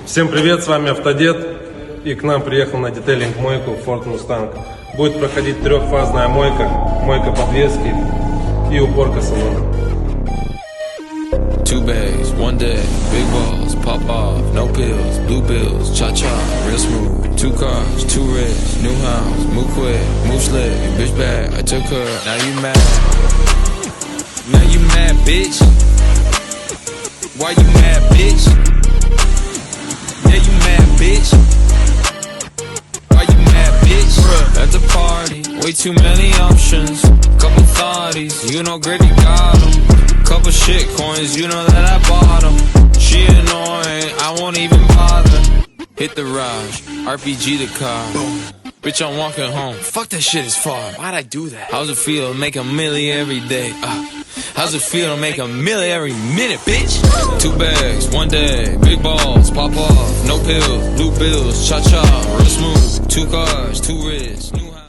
Всем привет, с вами Автодед, и к нам приехал на детейлинг мойку Ford Mustang. Будет проходить трехфазная мойка, мойка подвески и уборка салона. Two bags, one day, big balls, pop off, no pills, blue bills, cha-cha, real smooth. Two cars, two wrists, new house, move quick, move slick, bitch bag, I took her, now you mad. Now you mad, bitch. Why you mad, bitch? Yeah, you mad, bitch. Why you mad, bitch? At the party, way too many options. Couple thotties, you know Grady got 'em. Couple shit coins, you know that I bought 'em. She annoying, I won't even bother. Hit the Raj, RPG the car. Bitch, I'm walking home. Fuck that shit is far. Why'd I do that? How's it feel to make a million every day? How's it feel to make a million every minute, bitch? Two bags, one day, big balls, pop off, no pills, blue bills, cha-cha, real smooth. Two cars, two wrists.